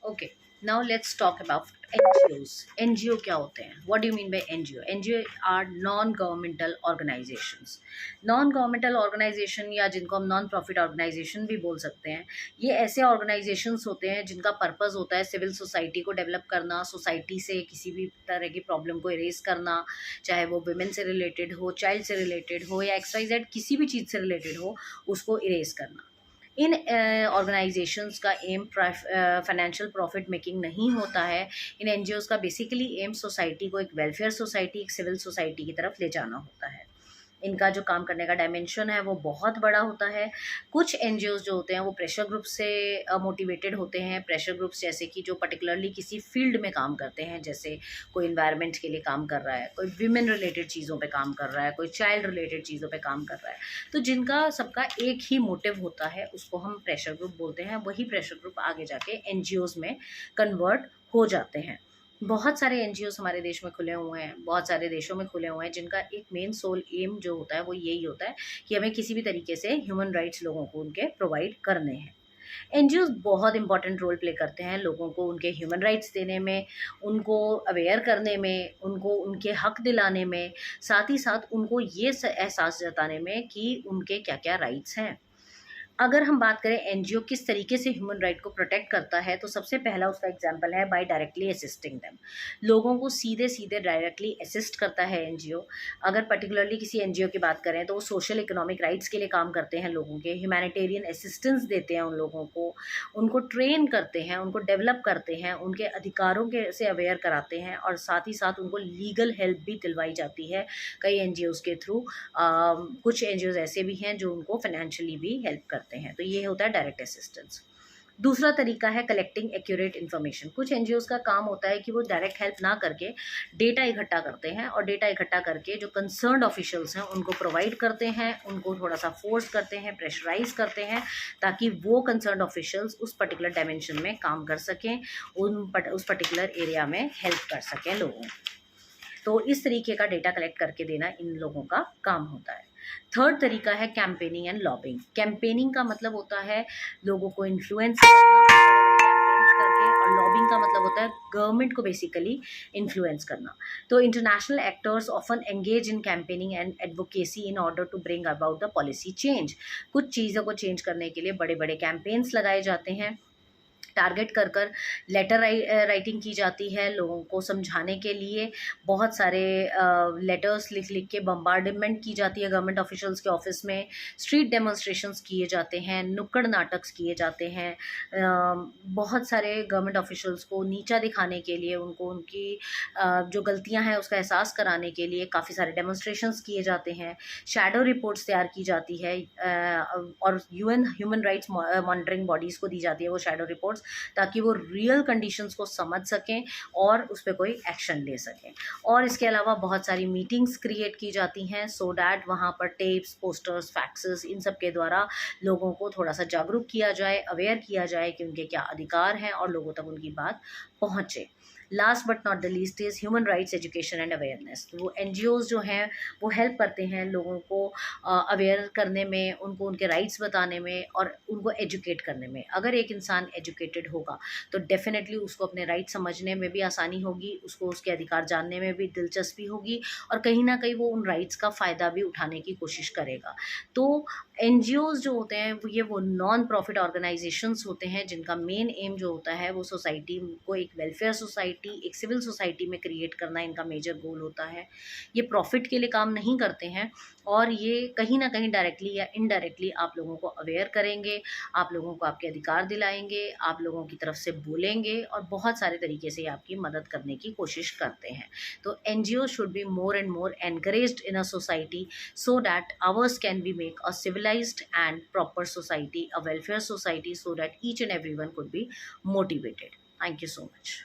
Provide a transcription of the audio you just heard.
Okay, now let's talk about NGOs. NGO क्या होते हैं? What do you mean by NGO? NGO are non governmental organisations. Non governmental organisation या जिनको हम non profit organisation भी बोल सकते हैं, ये ऐसे ऑर्गेनाइजेशंस होते हैं जिनका पर्पस होता है सिविल सोसाइटी को डेवलप करना, सोसाइटी से किसी भी तरह की प्रॉब्लम को इरेज करना, चाहे वो वुमेन से रिलेटेड हो, चाइल्ड से रिलेटेड हो या XYZ किसी भी चीज़ से रिलेटेड हो, उसको इरेज करना। इन ऑर्गेनाइजेशंस का एम फाइनेंशियल प्रॉफिट मेकिंग नहीं होता है। इन एनजीओज़ का बेसिकली एम सोसाइटी को एक वेलफेयर सोसाइटी, एक सिविल सोसाइटी की तरफ ले जाना होता है। इनका जो काम करने का डायमेंशन है वो बहुत बड़ा होता है। कुछ एनजीओज़ जो होते हैं वो प्रेशर ग्रुप से मोटिवेटेड होते हैं। प्रेशर ग्रुप्स जैसे कि जो पर्टिकुलरली किसी फील्ड में काम करते हैं, जैसे कोई इन्वायरमेंट के लिए काम कर रहा है, कोई विमेन रिलेटेड चीज़ों पे काम कर रहा है, कोई चाइल्ड रिलेटेड चीज़ों पे काम कर रहा है। तो जिनका सबका एक ही मोटिव होता है उसको हम प्रेशर ग्रुप बोलते हैं। वही प्रेशर ग्रुप आगे जाके एनजीओज़ में कन्वर्ट हो जाते हैं। बहुत सारे एनजीओज़ हमारे देश में खुले हुए हैं, बहुत सारे देशों में खुले हुए हैं, जिनका एक मेन सोल एम जो होता है वो यही होता है कि हमें किसी भी तरीके से ह्यूमन राइट्स लोगों को उनके प्रोवाइड करने हैं। एनजीओज़ बहुत इंपॉर्टेंट रोल प्ले करते हैं लोगों को उनके ह्यूमन राइट्स देने में, उनको अवेयर करने में, उनको उनके हक दिलाने में, साथ ही साथ उनको ये एहसास जताने में कि उनके क्या क्या राइट्स हैं। अगर हम बात करें एनजीओ किस तरीके से ह्यूमन राइट को प्रोटेक्ट करता है, तो सबसे पहला उसका एग्जांपल है बाय डायरेक्टली असिस्टिंग देम। लोगों को सीधे सीधे डायरेक्टली असिस्ट करता है एनजीओ। अगर पर्टिकुलरली किसी एनजीओ की बात करें तो वो सोशल इकोनॉमिक राइट्स के लिए काम करते हैं, लोगों के ह्यूमैनिटेरियन असिस्टेंस देते हैं उन लोगों को, उनको ट्रेन करते हैं, उनको डेवलप करते हैं, उनके अधिकारों के से अवेयर कराते हैं और साथ ही साथ उनको लीगल हेल्प भी दिलवाई जाती है कई एनजीओज़ के थ्रू। कुछ एनजीओज़ ऐसे भी हैं जो उनको फाइनेंशियली भी हेल्प करते हैं। तो ये होता है डायरेक्ट असिस्टेंस। दूसरा तरीका है कलेक्टिंग एक्यूरेट इन्फॉर्मेशन। कुछ एनजीओज़ का काम होता है कि वो डायरेक्ट हेल्प ना करके डेटा इकट्ठा करते हैं और डेटा इकट्ठा करके जो कंसर्न्ड ऑफिशियल्स हैं उनको प्रोवाइड करते हैं, उनको थोड़ा सा फोर्स करते हैं, प्रेशराइज करते हैं, ताकि वो कंसर्न्ड ऑफिशियल्स उस पर्टिकुलर डायमेंशन में काम कर सकें, उस पर्टिकुलर एरिया में हेल्प कर सकें लोगों को। तो इस तरीके का डेटा कलेक्ट करके देना इन लोगों का काम होता है। थर्ड तरीका है कैंपेनिंग एंड लॉबिंग। कैंपेनिंग का मतलब होता है लोगों को इन्फ्लुएंस करना कैंपेन्स करके, और लॉबिंग का मतलब होता है गवर्नमेंट को बेसिकली इन्फ्लुएंस करना। तो international actors often engage in campaigning and advocacy in order to bring about the policy change. कुछ चीज़ों को चेंज करने के लिए बड़े बड़े कैंपेन्स लगाए जाते हैं, टारगेट कर कर लेटर राइटिंग की जाती है लोगों को समझाने के लिए। बहुत सारे लेटर्स लिख लिख के बम्बार्डमेंट की जाती है गवर्नमेंट ऑफिशियल्स के ऑफिस में। स्ट्रीट डेमोन्स्ट्रेशंस किए जाते हैं, नुक्कड़ नाटक किए जाते हैं। बहुत सारे गवर्नमेंट ऑफिशियल्स को नीचा दिखाने के लिए, उनको उनकी जो गलतियां हैं उसका एहसास कराने के लिए काफ़ी सारे डेमोन्स्ट्रेशंस किए जाते हैं। शैडो रिपोर्ट्स तैयार की जाती है और UN human rights monitoring bodies को दी जाती है वो शैडो रिपोर्ट्स, ताकि वो रियल कंडीशंस को समझ सकें और उस पर कोई एक्शन ले सकें। और इसके अलावा बहुत सारी मीटिंग्स क्रिएट की जाती हैं सो डैट वहाँ पर टेप्स, पोस्टर्स, फैक्सेस, इन सब के द्वारा लोगों को थोड़ा सा जागरूक किया जाए, अवेयर किया जाए कि उनके क्या अधिकार हैं और लोगों तक उनकी बात पहुँचे। Last but not the least is human rights education and awareness. वो एनजीओज़ जो हैं वो हेल्प करते हैं लोगों को अवेयर करने में, उनको उनके राइट्स बताने में और उनको एजुकेट करने में। अगर एक इंसान एजुकेटेड होगा तो डेफिनेटली उसको अपने राइट समझने में भी आसानी होगी, उसको उसके अधिकार जानने में भी दिलचस्पी होगी और कहीं ना कहीं वो उन राइट्स का फ़ायदा भी उठाने की कोशिश करेगा। तो एनजीओज़ जो होते हैं वो नॉन प्रॉफिट ऑर्गेनाइजेशंस होते हैं जिनका मेन एम जो होता है वो सोसाइटी को एक वेलफेयर सोसाइटी, एक सिविल सोसाइटी में क्रिएट करना इनका मेजर गोल होता है। ये प्रॉफिट के लिए काम नहीं करते हैं और ये कहीं ना कहीं डायरेक्टली या इनडायरेक्टली आप लोगों को अवेयर करेंगे, आप लोगों को आपके अधिकार दिलाएंगे, आप लोगों की तरफ से बोलेंगे और बहुत सारे तरीके से आपकी मदद करने की कोशिश करते हैं। तो NGO should be more and more encouraged in a society so that ours can be make a civilized and proper society, a welfare society, so that each and everyone could be motivated. Thank you so much.